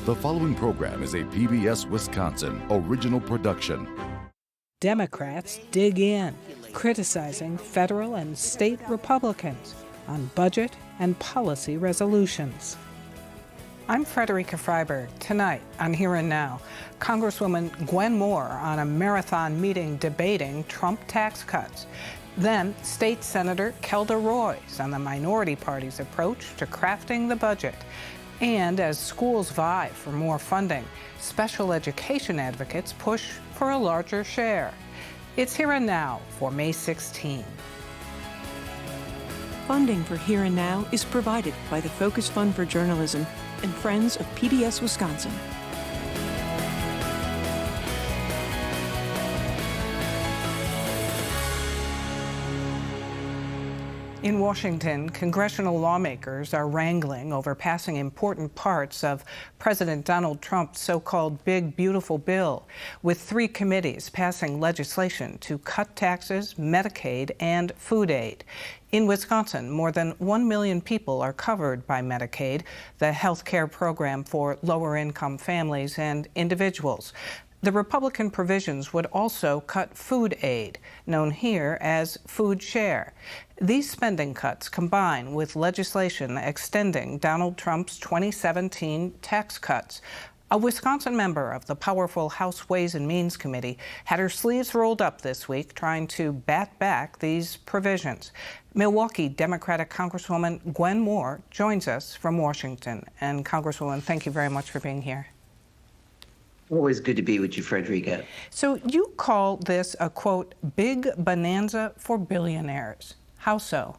The following program is a PBS Wisconsin original production. Democrats dig in, criticizing federal and state Republicans on budget and policy resolutions. I'm Frederica Freiberg. Tonight on Here and Now, Congresswoman Gwen Moore on a marathon meeting debating Trump tax cuts. Then State Senator Kelda Roys on the minority party's approach to crafting the budget. And as schools vie for more funding, special education advocates push for a larger share. It's Here and Now for May 16. Funding for Here and Now is provided by the Focus Fund for Journalism and Friends of PBS Wisconsin. In Washington, congressional lawmakers are wrangling over passing important parts of President Donald Trump's so-called Big Beautiful Bill, with 3 committees passing legislation to cut taxes, Medicaid, and food aid. In Wisconsin, more than 1 million people are covered by Medicaid, the health care program for lower-income families and individuals. The Republican provisions would also cut food aid, known here as Food Share. These spending cuts combine with legislation extending Donald Trump's 2017 tax cuts. A Wisconsin member of the powerful House Ways and Means Committee had her sleeves rolled up this week trying to bat back these provisions. Milwaukee Democratic Congresswoman Gwen Moore joins us from Washington. And Congresswoman, thank you very much for being here. Always good to be with you, Frederica. So you call this a, quote, big bonanza for billionaires. How so?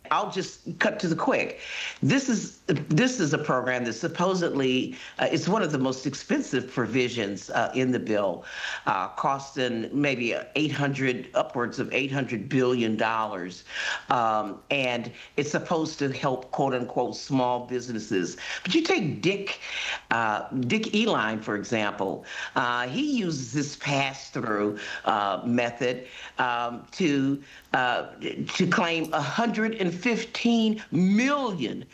I'll just cut to the quick. This is a program that supposedly is one of the most expensive provisions in the bill, costing maybe upwards of $800 billion. And it's supposed to help, quote unquote, small businesses. But you take Dick Uihlein, for example. He uses this pass-through method to claim $115 million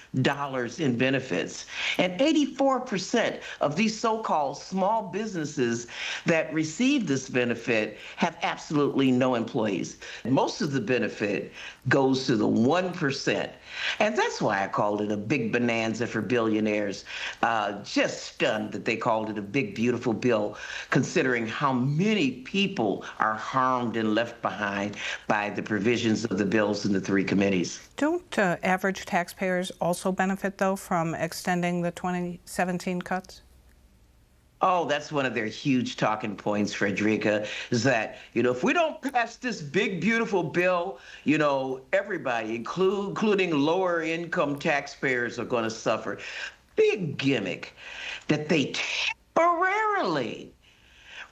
in benefits. And 84% of these so-called small businesses that receive this benefit have absolutely no employees. Most of the benefit goes to the 1%. And that's why I called it a big bonanza for billionaires. Just stunned that they called it a big, beautiful bill, considering how many people are harmed and left behind by the provisions of the bills in the 3 committees. Don't average taxpayers also benefit, though, from extending the 2017 cuts? Oh, that's one of their huge talking points, Frederica, is that, if we don't pass this big, beautiful bill, everybody, including lower income taxpayers, are going to suffer. Big gimmick that they temporarily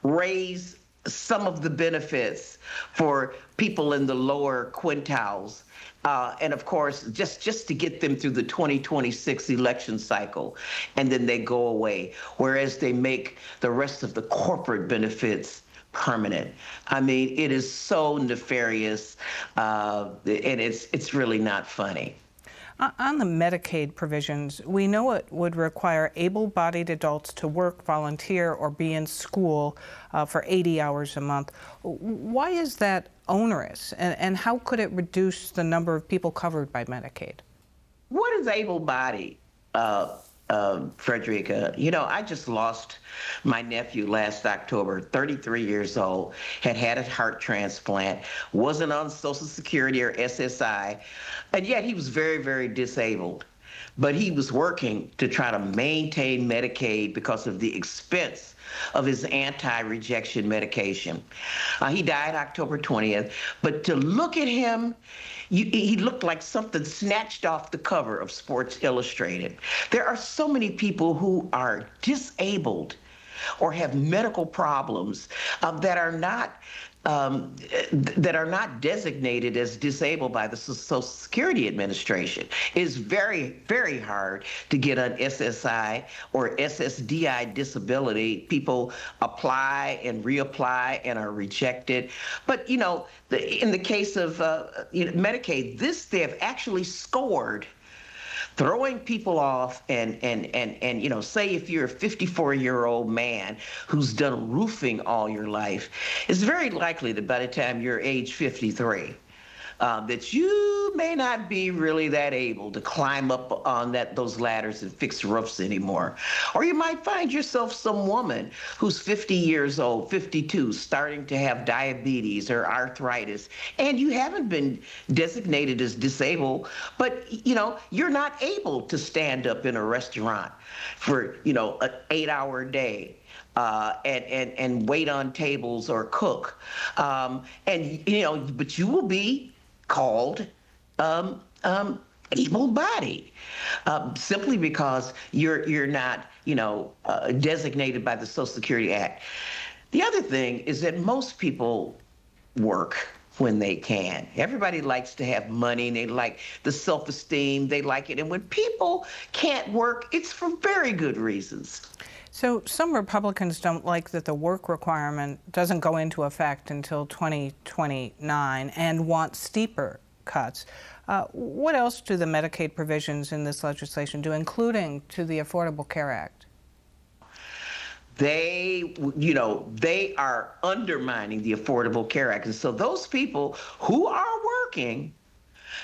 raise some of the benefits for people in the lower quintiles. And of course, just to get them through the 2026 election cycle, and then they go away, whereas they make the rest of the corporate benefits permanent. I mean, it is so nefarious, and it's really not funny. On the Medicaid provisions, we know it would require able-bodied adults to work, volunteer, or be in school for 80 hours a month. Why is that onerous, and how could it reduce the number of people covered by Medicaid? What is able-bodied, Frederica? I just lost my nephew last October, 33 years old, had a heart transplant, wasn't on Social Security or SSI, and yet he was very, very disabled. But he was working to try to maintain Medicaid because of the expense of his anti-rejection medication. He died October 20th, but to look at him, he looked like something snatched off the cover of Sports Illustrated. There are so many people who are disabled or have medical problems that are not designated as disabled by the Social Security Administration. It is very, very hard to get an SSI or SSDI disability. People apply and reapply and are rejected. But, in the case of Medicaid, they have actually scored throwing people off and say if you're a 54-year-old man who's done roofing all your life, it's very likely that by the time you're age 53, that you may not be really that able to climb up on those ladders and fix roofs anymore. Or you might find yourself some woman who's 50 years old, 52, starting to have diabetes or arthritis, and you haven't been designated as disabled, but you're not able to stand up in a restaurant for an 8-hour day. And wait on tables or cook, but you will be called able-bodied simply because you're not designated by the Social Security Act. The other thing is that most people work when they can. Everybody likes to have money, and they like the self-esteem, they like it. And when people can't work, it's for very good reasons. So some Republicans don't like that the work requirement doesn't go into effect until 2029 and want steeper cuts. What else do the Medicaid provisions in this legislation do, including to the Affordable Care Act? They are undermining the Affordable Care Act. And so those people who are working,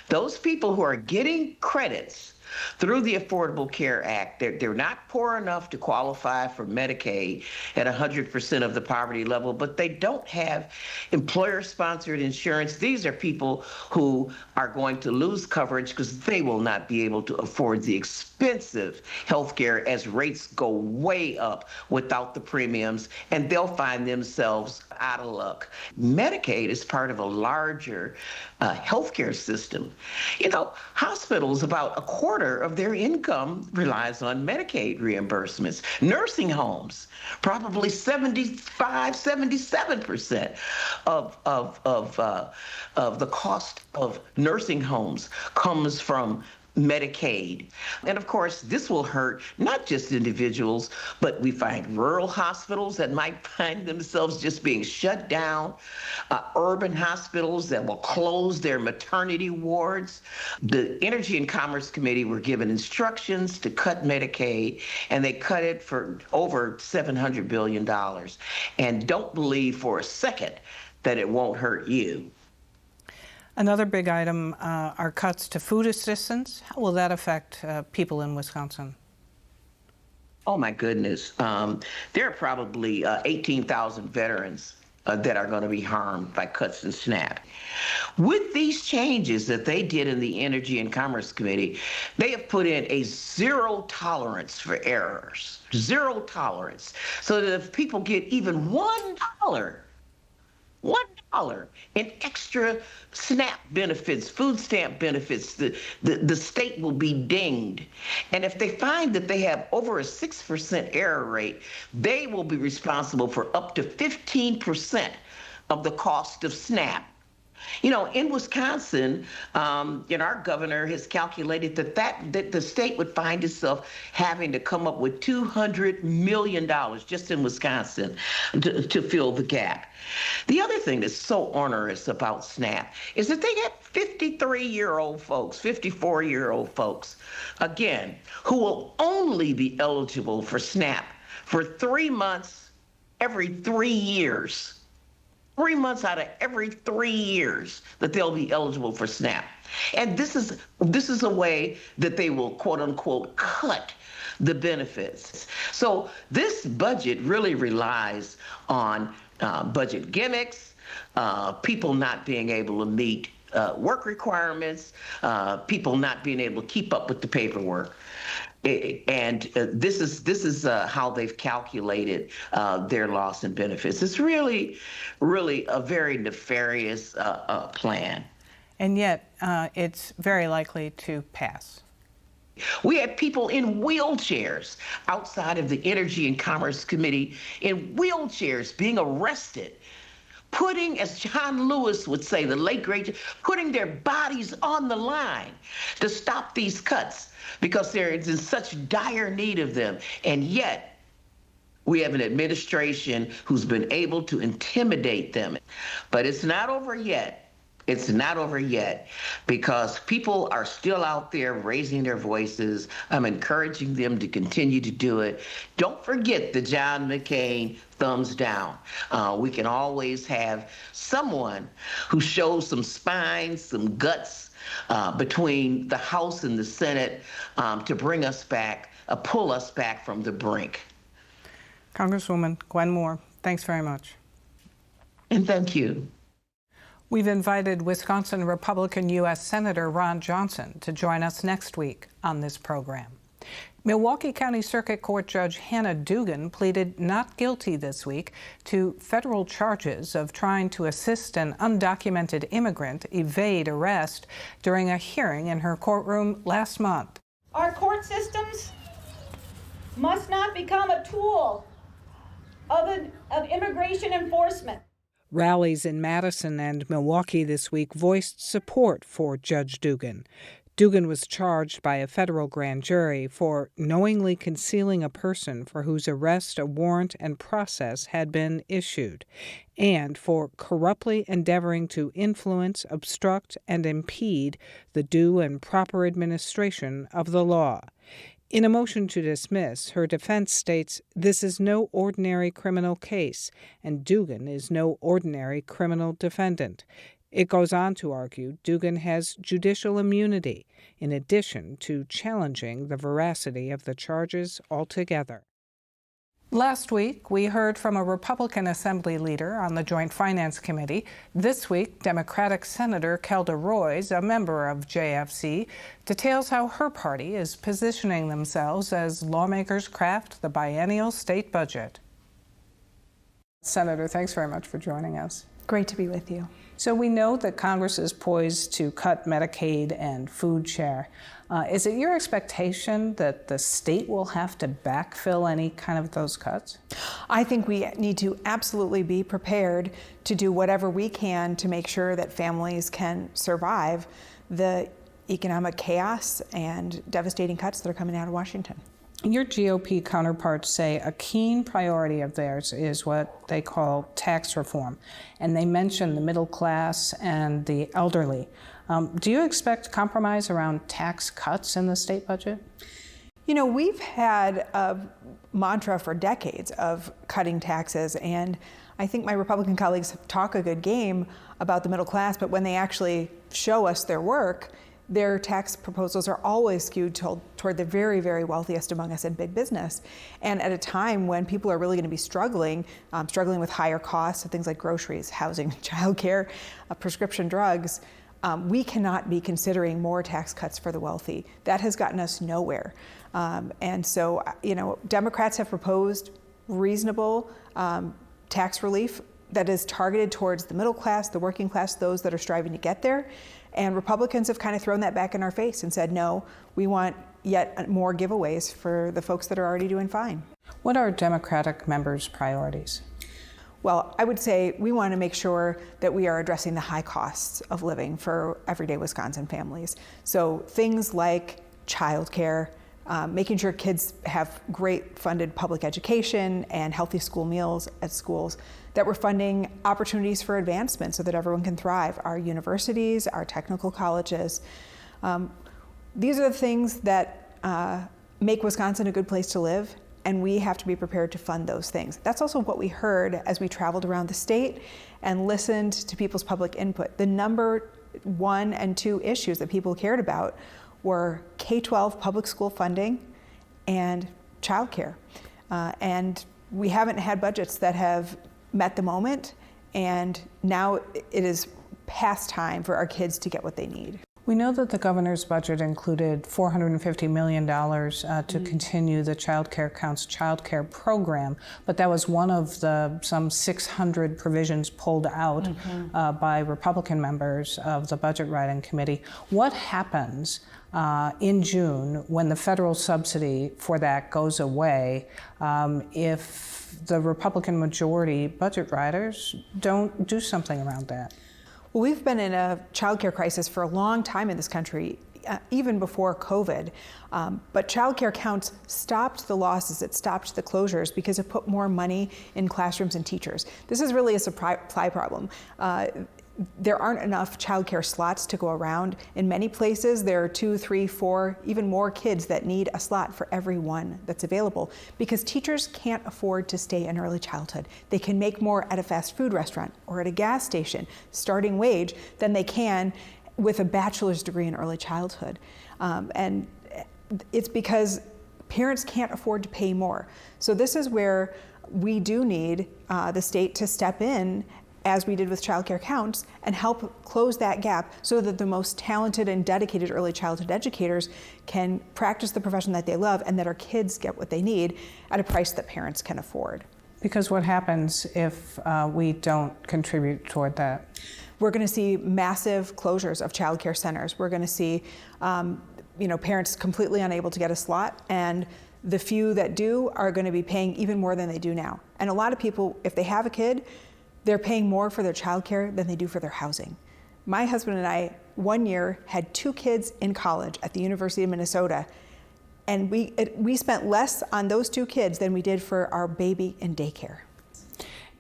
those people who are getting credits through the Affordable Care Act, they're not poor enough to qualify for Medicaid at 100% of the poverty level, but they don't have employer-sponsored insurance. These are people who are going to lose coverage because they will not be able to afford the expensive health care as rates go way up without the premiums, and they'll find themselves out of luck. Medicaid is part of a larger healthcare system. Hospitals, about a quarter of their income relies on Medicaid reimbursements. Nursing homes, probably 77% of the cost of nursing homes comes from Medicaid. And of course, this will hurt not just individuals, but we find rural hospitals that might find themselves just being shut down, urban hospitals that will close their maternity wards. The Energy and Commerce Committee were given instructions to cut Medicaid, and they cut it for over $700 billion. And don't believe for a second that it won't hurt you. Another big item are cuts to food assistance. How will that affect people in Wisconsin? Oh, my goodness. There are probably 18,000 veterans that are going to be harmed by cuts in SNAP. With these changes that they did in the Energy and Commerce Committee, they have put in a zero tolerance for errors, zero tolerance, so that if people get even $1 in extra SNAP benefits, food stamp benefits, the state will be dinged. And if they find that they have over a 6% error rate, they will be responsible for up to 15% of the cost of SNAP. In Wisconsin, our governor has calculated that the state would find itself having to come up with $200 million just in Wisconsin to fill the gap. The other thing that's so onerous about SNAP is that they get 53-year-old folks, 54-year-old folks, again, who will only be eligible for SNAP for 3 months every 3 years. 3 months out of every 3 years that they'll be eligible for SNAP. And this is a way that they will, quote unquote, cut the benefits. So this budget really relies on budget gimmicks, people not being able to meet work requirements, people not being able to keep up with the paperwork. And this is how they've calculated their loss in benefits. It's really, really a very nefarious plan. And yet, it's very likely to pass. We had people in wheelchairs outside of the Energy and Commerce Committee in wheelchairs being arrested, putting, as John Lewis would say, the late great, putting their bodies on the line to stop these cuts because they're in such dire need of them. And yet, we have an administration who's been able to intimidate them. But it's not over yet. It's not over yet because people are still out there raising their voices. I'm encouraging them to continue to do it. Don't forget the John McCain thumbs down. We can always have someone who shows some spine, some guts between the House and the Senate to bring us back, pull us back from the brink. Congresswoman Gwen Moore, thanks very much. And thank you. We've invited Wisconsin Republican U.S. Senator Ron Johnson to join us next week on this program. Milwaukee County Circuit Court Judge Hannah Dugan pleaded not guilty this week to federal charges of trying to assist an undocumented immigrant evade arrest during a hearing in her courtroom last month. Our court systems must not become a tool of immigration enforcement. Rallies in Madison and Milwaukee this week voiced support for Judge Dugan. Dugan was charged by a federal grand jury for knowingly concealing a person for whose arrest a warrant and process had been issued, and for corruptly endeavoring to influence, obstruct, and impede the due and proper administration of the law. In a motion to dismiss, her defense states this is no ordinary criminal case, and Dugan is no ordinary criminal defendant. It goes on to argue Dugan has judicial immunity, in addition to challenging the veracity of the charges altogether. Last week, we heard from a Republican Assembly leader on the Joint Finance Committee. This week, Democratic Senator Kelda Roys, a member of JFC, details how her party is positioning themselves as lawmakers craft the biennial state budget. Senator, thanks very much for joining us. Great to be with you. So we know that Congress is poised to cut Medicaid and food share. Is it your expectation that the state will have to backfill any kind of those cuts? I think we need to absolutely be prepared to do whatever we can to make sure that families can survive the economic chaos and devastating cuts that are coming out of Washington. Your GOP counterparts say a keen priority of theirs is what they call tax reform, and they mention the middle class and the elderly. Do you expect compromise around tax cuts in the state budget? You know, we've had a mantra for decades of cutting taxes, and I think my Republican colleagues talk a good game about the middle class, but when they actually show us their work, their tax proposals are always skewed toward the very, very wealthiest among us in big business. And at a time when people are really going to be struggling with higher costs of things like groceries, housing, childcare, prescription drugs, we cannot be considering more tax cuts for the wealthy. That has gotten us nowhere. And so, you know, Democrats have proposed reasonable tax relief that is targeted towards the middle class, the working class, those that are striving to get there. And Republicans have kind of thrown that back in our face and said, no, we want yet more giveaways for the folks that are already doing fine. What are Democratic members' priorities? Well, I would say we want to make sure that we are addressing the high costs of living for everyday Wisconsin families. So things like childcare, making sure kids have great funded public education and healthy school meals at schools, that we're funding opportunities for advancement so that everyone can thrive, our universities, our technical colleges. These are the things that make Wisconsin a good place to live, and we have to be prepared to fund those things. That's also what we heard as we traveled around the state and listened to people's public input. The number 1 and 2 issues that people cared about were K-12 public school funding and childcare. And we haven't had budgets that have met the moment, and now it is past time for our kids to get what they need. We know that the governor's budget included $450 million to continue the Child Care Counts Child Care program, but that was one of the some 600 provisions pulled out by Republican members of the Budget Writing Committee. What happens in June when the federal subsidy for that goes away if the Republican majority budget writers don't do something around that? Well, we've been in a childcare crisis for a long time in this country, even before COVID. But Child Care Counts stopped the losses, it stopped the closures because it put more money in classrooms and teachers. This is really a supply problem. there aren't enough childcare slots to go around. In many places, there are 2, 3, 4, even more kids that need a slot for every one that's available because teachers can't afford to stay in early childhood. They can make more at a fast food restaurant or at a gas station, starting wage, than they can with a bachelor's degree in early childhood. And it's because parents can't afford to pay more. So this is where we do need the state to step in, as we did with Child Care Counts, and help close that gap so that the most talented and dedicated early childhood educators can practice the profession that they love and that our kids get what they need at a price that parents can afford. Because what happens if we don't contribute toward that? We're going to see massive closures of child care centers. We're going to see parents completely unable to get a slot, and the few that do are going to be paying even more than they do now. And a lot of people, if they have a kid, they're paying more for their childcare than they do for their housing. My husband and I, one year, had 2 kids in college at the University of Minnesota, and we spent less on those 2 kids than we did for our baby in daycare.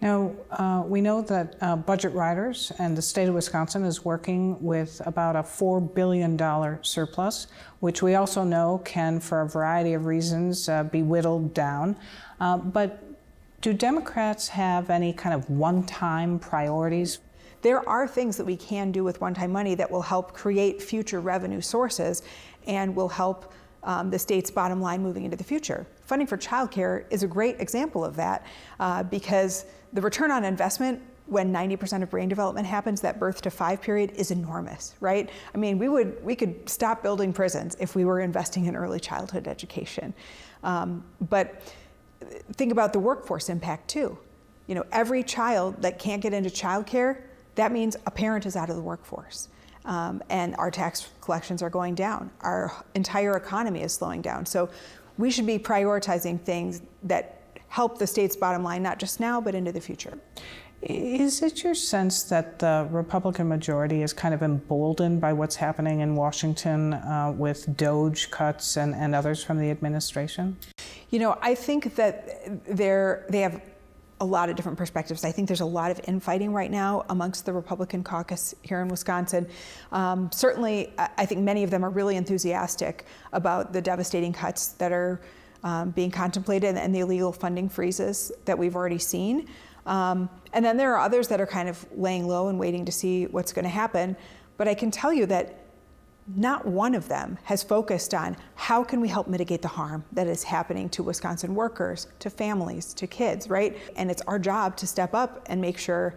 Now, we know that Budget Riders and the state of Wisconsin is working with about a $4 billion surplus, which we also know can, for a variety of reasons, be whittled down. But do Democrats have any kind of one-time priorities? There are things that we can do with one-time money that will help create future revenue sources and will help the state's bottom line moving into the future. Funding for childcare is a great example of that because the return on investment when 90% of brain development happens, that birth to 5 period, is enormous, right? I mean, we could stop building prisons if we were investing in early childhood education. But think about the workforce impact too. Every child that can't get into childcare, that means a parent is out of the workforce. And our tax collections are going down. Our entire economy is slowing down. So we should be prioritizing things that help the state's bottom line, not just now, but into the future. Is it your sense that the Republican majority is kind of emboldened by what's happening in Washington with DOGE cuts and others from the administration? I think that they have a lot of different perspectives. I think there's a lot of infighting right now amongst the Republican caucus here in Wisconsin. Certainly, I think many of them are really enthusiastic about the devastating cuts that are being contemplated and the illegal funding freezes that we've already seen. And then there are others that are kind of laying low and waiting to see what's going to happen. But I can tell you that not one of them has focused on how can we help mitigate the harm that is happening to Wisconsin workers, to families, to kids, right? And it's our job to step up and make sure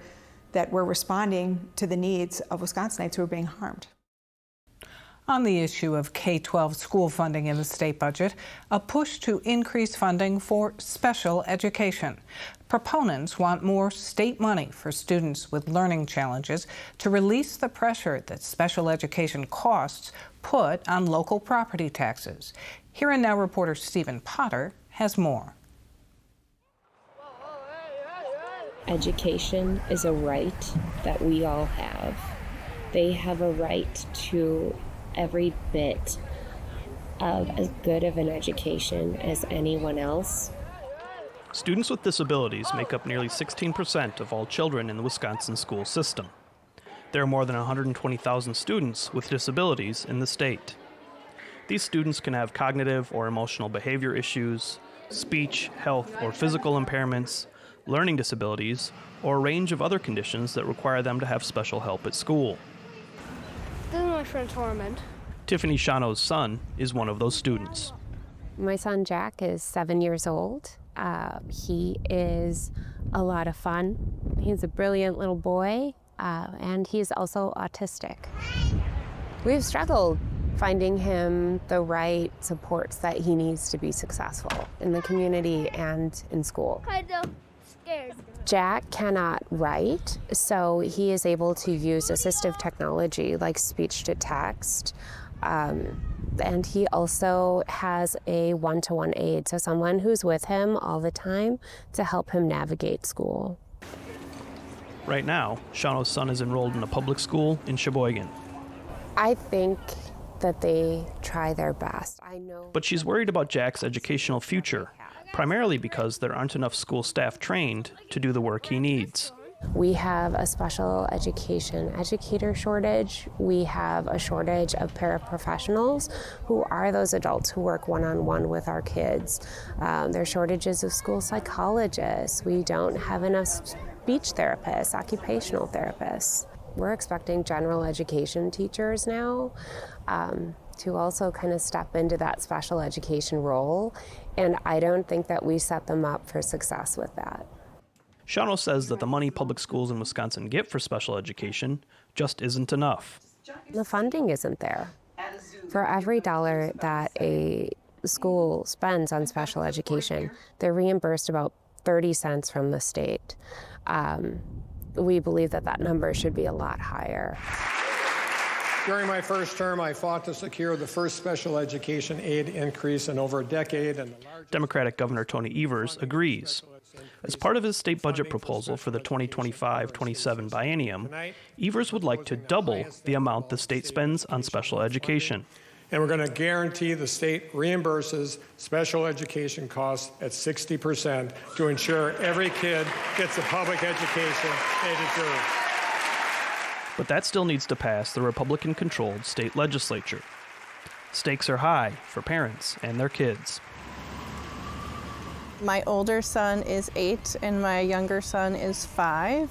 that we're responding to the needs of Wisconsinites who are being harmed. On the issue of K-12 school funding in the state budget, a push to increase funding for special education. Proponents want more state money for students with learning challenges to release the pressure that special education costs put on local property taxes. Here and Now reporter Stephen Potter has more. Education is a right that we all have. They have a right to every bit of as good of an education as anyone else. Students with disabilities make up nearly 16% of all children in the Wisconsin school system. There are more than 120,000 students with disabilities in the state. These students can have cognitive or emotional behavior issues, speech, health, or physical impairments, learning disabilities, or a range of other conditions that require them to have special help at school. This is my friend Tormund. Tiffany Shano's son is one of those students. My son Jack is 7 years old. He is a lot of fun. He's a brilliant little boy, and he's also autistic. We've struggled finding him the right supports that he needs to be successful in the community and in school. Kind of scared. Jack cannot write, so he is able to use assistive technology like speech to text. And he also has a one-to-one aide, so someone who's with him all the time to help him navigate school. Right now, Shano's son is enrolled in a public school in Sheboygan. I think that they try their best. But she's worried about Jack's educational future, primarily because there aren't enough school staff trained to do the work he needs. We have a special education educator shortage. We have a shortage of paraprofessionals who are those adults who work one-on-one with our kids. There are shortages of school psychologists. We don't have enough speech therapists, occupational therapists. We're expecting general education teachers now to also kind of step into that special education role, and I don't think that we set them up for success with that. Shawno says that the money public schools in Wisconsin get for special education just isn't enough. The funding isn't there. For every dollar that a school spends on special education, they're reimbursed about 30 cents from the state. We believe that that number should be a lot higher. During my first term, I fought to secure the first special education aid increase in over a decade. And Democratic Governor Tony Evers agrees. As part of his state budget proposal for the 2025-27 biennium, Evers would like to double the amount the state spends on special education. And we're going to guarantee the state reimburses special education costs at 60% to ensure every kid gets the public education they deserve. But that still needs to pass the Republican-controlled state legislature. Stakes are high for parents and their kids. My older son is 8 and my younger son is 5.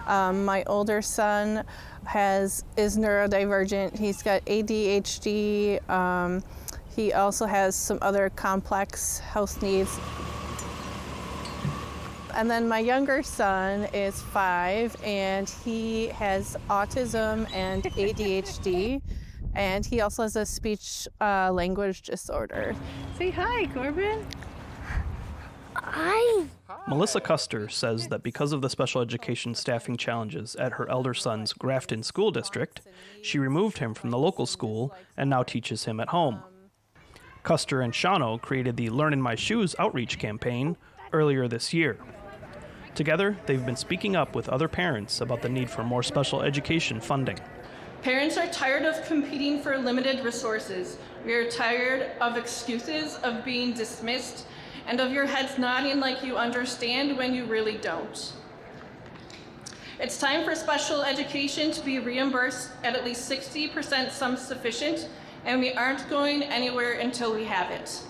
My older son is neurodivergent. He's got ADHD. He also has some other complex health needs. And then my younger son is 5 and he has autism and ADHD. And he also has a speech language disorder. Say hi, Corbin. Hi. Melissa Custer says that because of the special education staffing challenges at her elder son's Grafton School District, she removed him from the local school and now teaches him at home. Custer and Shawno created the Learn in My Shoes outreach campaign earlier this year. Together, they've been speaking up with other parents about the need for more special education funding. Parents are tired of competing for limited resources. We are tired of excuses, of being dismissed, and of your heads nodding like you understand when you really don't. It's time for special education to be reimbursed at least 60% sum sufficient, and we aren't going anywhere until we have it.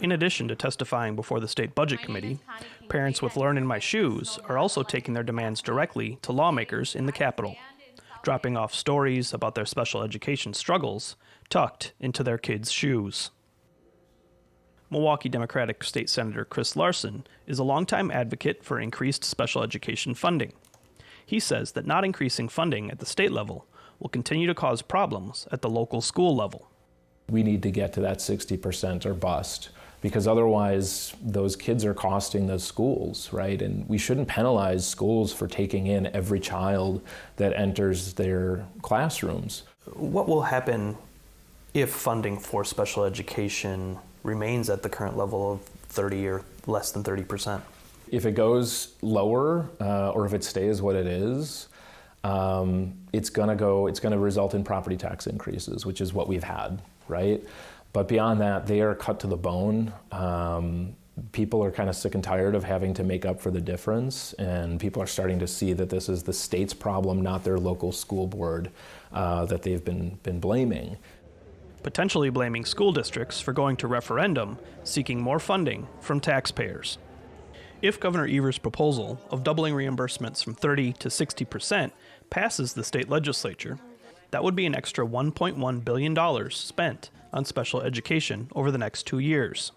In addition to testifying before the State Budget Committee, parents with Learn in My Shoes are also taking their demands directly to lawmakers in the Capitol, dropping off stories about their special education struggles tucked into their kids' shoes. Milwaukee Democratic State Senator Chris Larson is a longtime advocate for increased special education funding. He says that not increasing funding at the state level will continue to cause problems at the local school level. We need to get to that 60% or bust, because otherwise those kids are costing the schools, right? And we shouldn't penalize schools for taking in every child that enters their classrooms. What will happen if funding for special education remains at the current level of 30 or less than 30%? If it goes lower, or if it stays what it is, it's going to result in property tax increases, which is what we've had, right? But beyond that, they are cut to the bone. People are kind of sick and tired of having to make up for the difference, and people are starting to see that this is the state's problem, not their local school board, that they've been blaming. Potentially blaming school districts for going to referendum seeking more funding from taxpayers. If Governor Evers' proposal of doubling reimbursements from 30 to 60% passes the state legislature, that would be an extra $1.1 billion spent on special education over the next 2 years.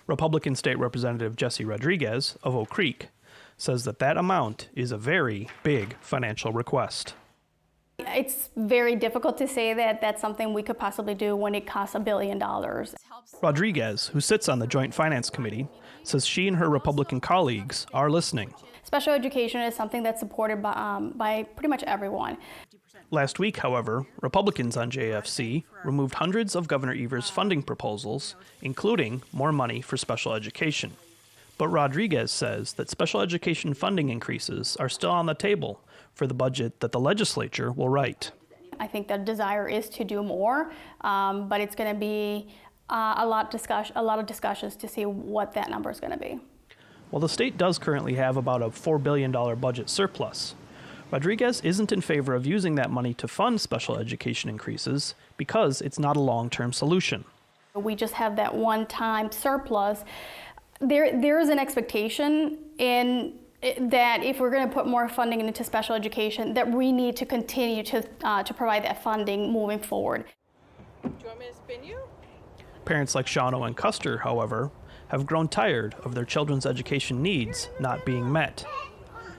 Republican State Representative Jesse Rodriguez of Oak Creek says that amount is a very big financial request. It's very difficult to say that that's something we could possibly do when it costs $1 billion. Rodriguez, who sits on the Joint Finance Committee, says she and her Republican colleagues are listening. Special education is something that's supported by pretty much everyone. Last week, however, Republicans on JFC removed hundreds of Governor Evers' funding proposals, including more money for special education. But Rodriguez says that special education funding increases are still on the table for the budget that the legislature will write. I think the desire is to do more, but it's going to be a lot of discussions to see what that number is going to be. While the state does currently have about a $4 billion budget surplus, Rodriguez isn't in favor of using that money to fund special education increases because it's not a long-term solution. We just have that one-time surplus. There is an expectation in that if we're going to put more funding into special education, that we need to continue to provide that funding moving forward. Do you want me to spin you? Parents like Shawno and Custer, however, have grown tired of their children's education needs not being met.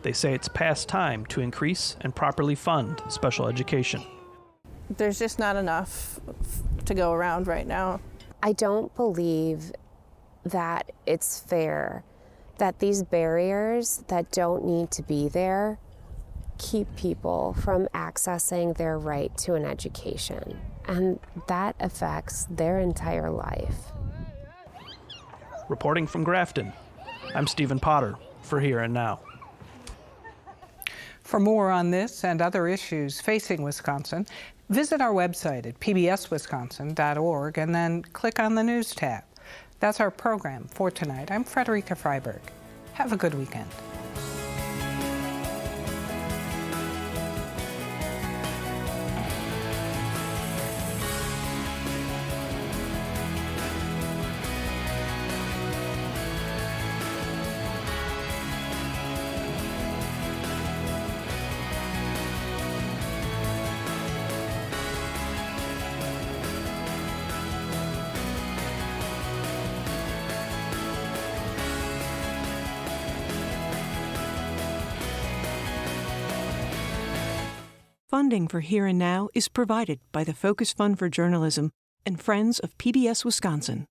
They say it's past time to increase and properly fund special education. There's just not enough to go around right now. I don't believe that it's fair that these barriers that don't need to be there keep people from accessing their right to an education, and that affects their entire life. Reporting from Grafton, I'm Stephen Potter for Here and Now. For more on this and other issues facing Wisconsin, visit our website at pbswisconsin.org and then click on the News tab. That's our program for tonight. I'm Frederica Freiberg. Have a good weekend. Funding for Here and Now is provided by the Focus Fund for Journalism and Friends of PBS Wisconsin.